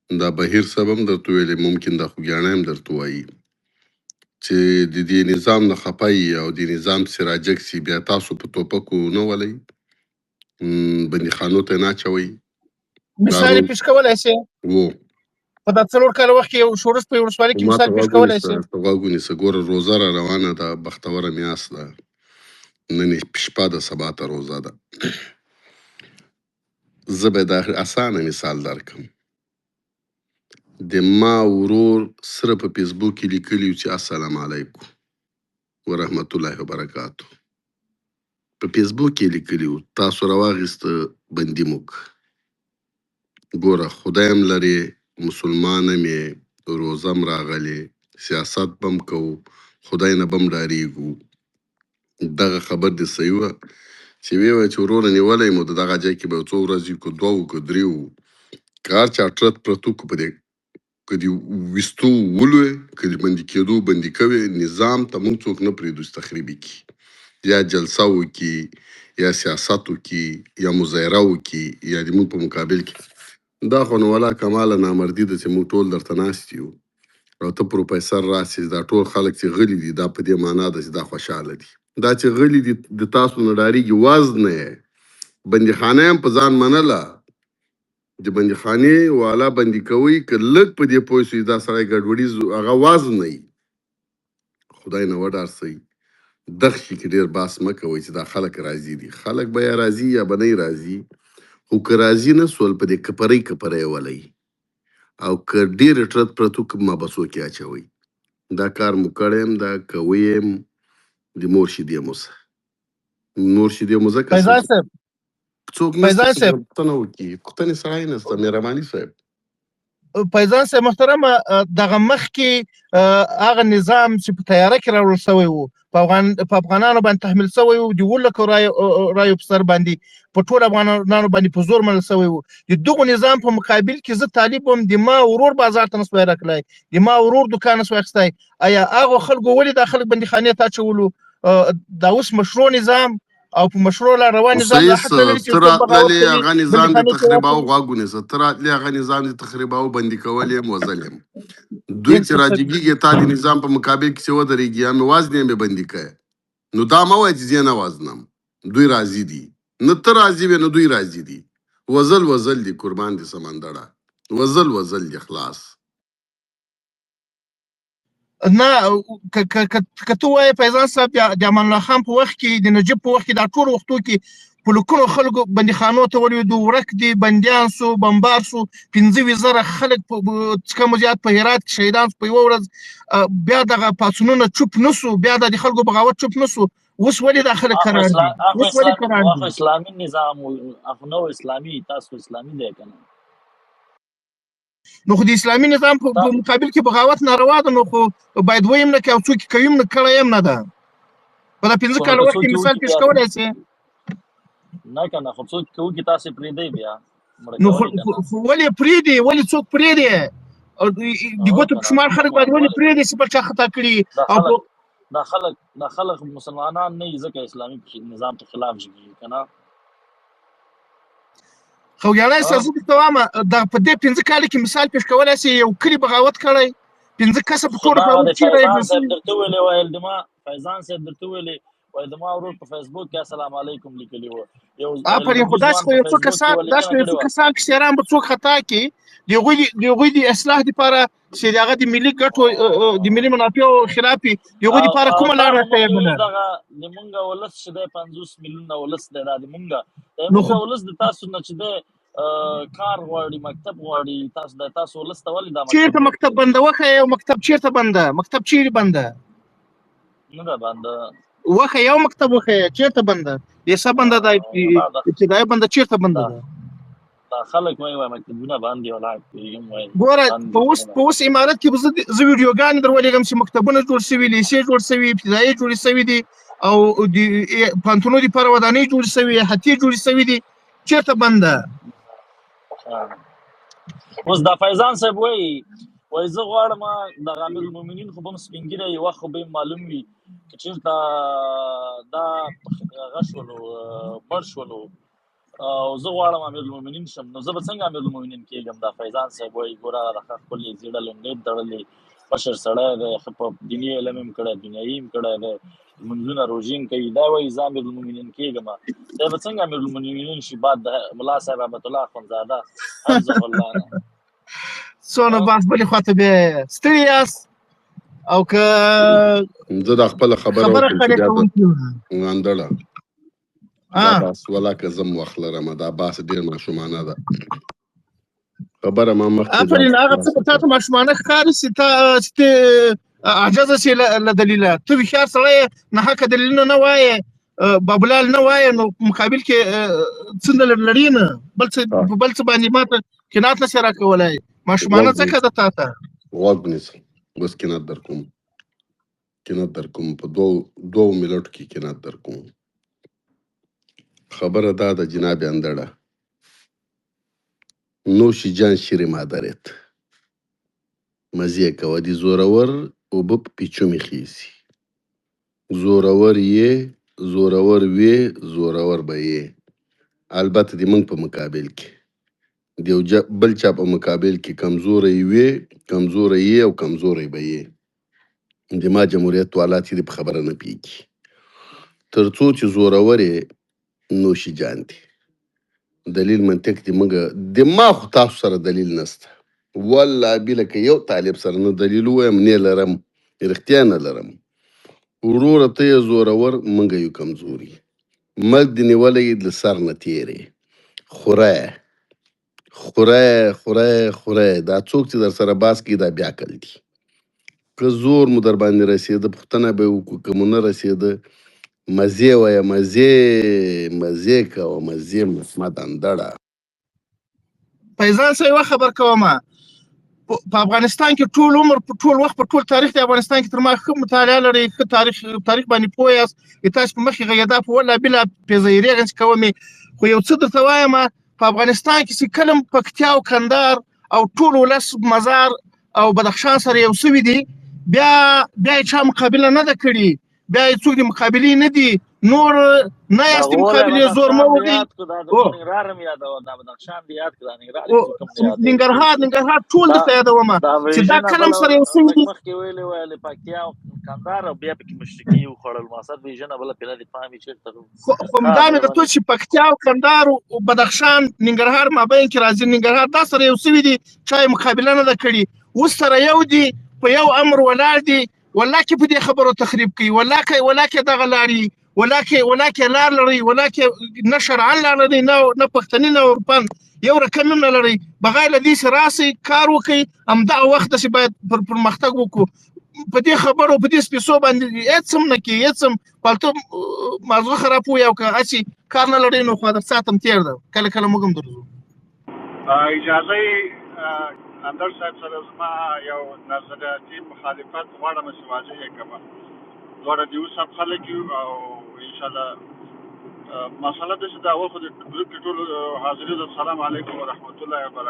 دا بهیر صاحب هم درته ویلې، ممکن دا خوږیاڼی هم درته وایي چې د دې نظام نه خفه او د نظام سراجک سي، بیا تاسو په ټوپکو نه ولئ، بندیخانو ته نه اچوئ. مثال یې پیش کولی شي و په دا 4 کاله وخت کې یو شورش په ولسوالۍ کې ما مثال ته پیش غوږ کولی شي. ونیسه، غوږ ونیسه. ګوره روزه را روانه ده، بختوره میاشت ده، نن یې شپه ده، سبا ته روزه ده. زه به دا اسانه مثال درکړم. د ما ورور سره په فیسبوک کې لیکلي چې السلام علیکم ورحمت الله وبرکاتو. په فیسبوک کې لیکلي وو، تاسو راواغېسته بندي موږ. ګوره خدایم لرې، مسلمانم یې، روزم راغلې، سیاست بم کوو، خدای نه بم ډارېږو. دغه خبر دې صحیح وه چې ویې وایه چې وروره نیولی مو د دغه ځای کې به یو څو ورځې که 2 وو که 3 وو، که هر چا ټرت پرت وکړو په دې، که د ویستو ولوې، که د بندي کېدو بندي کوې، نظام ته موږ څوک نه پرېږدو چې تخریبي کړي، یا جلسه وکړي، یا سیاست وکړي، یا مظاهره وکړي، یا د موږ په مقابل کې. دا خو نو ولا کماله نامردي ده چې موږ ټول درته ناست یو او ته پروفیسر راسې، دا ټول خلک چې غلي دي، دا په دې معنا ده چې دا خوشحاله دي. دا چې غلي دي د تاسو نه ډارېږي، وزن یې بندیخانه هم په ځان منله، د بندیخانې والا بندي کوي، که لږ په دې پوه شئ دا سړی ګډوډي هغه وزن نه وي. خدای نه وډار شئ، دغه شي کې ډېر بحث مه کوئ چې دا خلک راضي دي. خلک به یا راضي یا به نه راضي، خو که راضي نه سول په دې کپرۍ کپرۍ ولئ، او که ډېر اټرت پرتو که مابسو کې اچوئ. دا کار مو کړی یم، دا کوی یم، د مور شیدې مو څه. نور شیدې مو ځکه فیضان څه صاحب څوک نشته چې پوښتنه وکړي، پوښتنې سړی نشته. مهرباني صاحب محترمه، دغه مخکې هغه نظام چې په تیاره کې راوړل شوی و، په افغانانو باندې تحمیل شوی و، د 11 رایو په سر باندې په ټول افغانانو باندې په زور منل شوی و. د دغو نظام په مقابل کې زه طالب وم، د ما ورور بازار ته نسوای راتلی، د ما ورور دوکان نسوای اخیستی. آیا هغو خلکو ولې دا خلک بندیخانې ته اچولو؟ دا اوس مشروع نظام او په مشروع لار روان نظام دا حق نه لري چې ته څوک بغاوت راتللې کوي هغه نظام دې بندیخانې ته تخریباو، واچوي. غوږ ونیسه، ته راتلې هغه نظام دې تخریباو، بندي کول یم، وژل یم. دوی چې راجګېږي تا د نظام په مقابل کې چې ودرېږي، یا مې وزن یا مې بندي کوې. نو دا مه وایه چې زه نه وزنم، دوی راضي دي. نه ته راضي وې نه دوی راضي دي. وزل وزل دي، قربان دي سمندره، وزل وزل دي خلاص. نه که ته وایې فیضان صاحب د امان الله خان په وخت کې، د نجیب په وخت کې، دا ټول وختو کې په لکونو خلکو بندیخانو ته ولوېدو، ورک دي، بندیان سو، بمبار سو، 15,000 خلک څه کم زیات په هرات کې شهیدان سو په یوه ورځ. بیا دغه پاڅونونه چوپ نه سو، بیا د خلکو بغاوت چوپ نه سو. اوس ولې دا خلک قرار دي؟ اوس ولې قرار دي؟ اسلامي نظام اخو نو اسلامي، تاسو اسلامي دی کنه؟ نو خو د اسلامي نظام په مقابل کې بغاوت ناروا ده، نو خو باید ویم نه که او څوک کوي نه، کړی یم نه ده. په دا 15 کاله وخت کې مثال پیش کولی شي؟ نه کنه، خو څوک کوي تاسو پرېږدئ بیا نو ولې پرېږدي؟ ولې څوک پرېږدي؟ د ګوتو په شمار خلک باید ولې پرېږدي چې بل چا خطا کړي؟ دا خلک مسلمانان نه وي، ځکه اسلامي نظام ته خلاف ژغوري کنه. خوږیاڼی صاحب، زه درته وایم دا په دې 15 کاله کې مثال پیش کولی شي یو کلي بغاوت کړی، 15 کسه په ټوله بغاوت کړی. فیضان صاحب درته ویلې ویل د ما فیضان صاحب درته ویلې وایي د ما ورور په فیسبوک کې السلام علیکم لیکلي وو. آفرین. خو داسې خو یو څو کسان کې سیران به څوک خطا کړي، د هغوی د اصلاح دپاره چې د هغه د ملي ګټو د ملي منافعو خلاف وي، د هغوی دپاره کومه لاره راښیي؟ دغه د مونږه ولس چې دی 50 میلیونه ولس دی، دا د مونږه ولس د تاسو نه چې دی کار غواړي، مکتب غواړي. تاسو ولس ته ولې دا چېرته مکتب بنده؟ وښیه یو مکتب چېرته بنده؟ مکتب چیرې بنده؟ نه ده بنده. وښیه یو مکتب، وښیه چېرته بنده؟ یسه بنده ده، ابتدایي بنده چېرته بنده ده؟ دا خلک وایي مکتبونه باندې ولاړ دي. ګوره په اوس امارت کې به زه ویډیوګانې در ولېږم چې مکتبونه جوړ شوي، لیسې جوړ شوي، ابتدایي جوړې شوي دي، او د پوهنتونونو دپاره ودانۍ جوړې شوي، هتۍ جوړې شوي دي. چېرته بنده؟ اوس دا فیضان صاحب وایي زه غواړم دغه امیر المؤمنین خو به هم سپین ږیری یو وخت خو به یې معلوم وي که چېرته دا هغه شولو مړ شولو او زه غواړم امیرالمؤمنین شم، نو زه به څنګه امیرالمؤمنین کېږم؟ دا فیضان صاحب وایي ګوره د ښکلې زیړه لنګۍ تړلې مشر سړی دی، ښه په دیني علم هم کړی، دنیایي هم کړی دی، لمونځونه روژې هم کوي، دا وایي زه امیرالمؤمنین کېږم. دی به څنګه امیرالمؤمنین شي بعد د ملا صاحب رحمت الله اخندزاده حفظه الله نه؟ څونه بحث بلې خواته بیا ستړي یاست او که زه دا خپله خبره خبره وکړم چې خړې بیا د کوونکي غندړه دا بحث ولاکه زه هم وخت لرم، دا بحث ډېر ماشومانه ده. خبره ما مخکې آفرین هغه څه به تا ته ماشومانه ښکاري چې ته عجزه شې له دلیله. ته هوښیار سړی یې، ناحقه دلیلونه نه وایې، بابولال نه وایې، نو مقابل کې څه نه لري نه، بل څه باندې ما ته قناعت نه شې راکولی. ماشومانه ځکه ده تا ته. غوږ ونیسه، اوس قناعت در کوم په دوو ملټو کې قناعت در کوم. خبره دا ده جناب اندړه، نوش جان شیر مادرت، مزې کوه دي زورور اوبه په پیچو مې خیسي، زورور یې زورور وې زورور به یې. البته د موږ په مقابل کې د یو بل چا په مقابل کې کمزوری وې کمزوری یې او کمزوری به یې. د ما جمهوریت والا چې په خبره نه پیږي، تر څو چې زورور یې نوشي جان دي. دلیل منطق دی موږ د ما خو تاسو سره دلیل نسته، والله بله که یو طالب سره نه دلیل ووایم نه لرم، رښتیا نه لرم. وروره ته یې زورور، موږ یو کمزوري، مرګ دې نیولی د سر نه تیری، خوری دا څوک چې در سره باز کوي دا بیا عقل دي. که زور مو در باندې رسېده پوښتنه به یې وکړو، که مو نه رسېده مزې وایه، مزې کوه، مزې محمد اندړه. فیضان صاحب یوه خبر کومه، په افغانستان کې ټول عمر په ټول وخت په ټول تاریخ د افغانستان کې تر ما ښه مطالعه لرئ، ښه تاریخ باندې پوه یاست، تاسو په مخکې غږېدا په والله بله پیزیري هغسې کومې، خو یو څه درته وایم، په افغانستان کې چې کله پکتیا او کندهار او ټول ولس مزار او بدخشان سره یو سوي دي، بیا یې چا مقابله نه ده کړې، بیا یې څوک د مقابلې نه دي، نور نه یاست د مقابلې زور مه وهئ. ننګرهار ټول درته یادومه چې دا کلم سره یو سوي دي. مخکې ویلې ویلې پکتیا او کندهار او بیا پکې مشرقي وخوړل، مقصد ویژنه بله پې نه دي فهمي چېرته. خو دا مې درته چې پکتیا او کندهار او بدخشان ننګرهار مابین کې راځي، ننګرهار دا سره یو سوي دي، چا یې مقابله نه ده کړې، اوس سره یو دي، په یو امر ولاړ دي. والله کې په دې خبرو تخریب کوي، والله کې دغه لارې، والله کې لار لري، والله کې نه شرعا لار لري، نه پښتني نه اروپا، یو رقم هم نه لري. بغیر له دې چې راسئ کار وکړئ، همدغه وخت داسې باید پرمختګ وکړو. په دې خبرو په دې سپیڅو باندې هېڅ هم نه کوي، هېڅ هم پالتو مازغه خرابوي، او که هسې کار نه لرئ نو خوا در ساعت هم تېر ده، کله موږ هم درځو. اجازه یې اندړ صاحب سره زما یو نظریاتي مخالفت غواړم چې واضح یې کړم. دواړه د اوس هم خلک یو او انشاءالله مسله ده چې دا اول خو د ګروپ کې ټولو حاضرینو السلام علیکم ورحمت الله وبرکاته.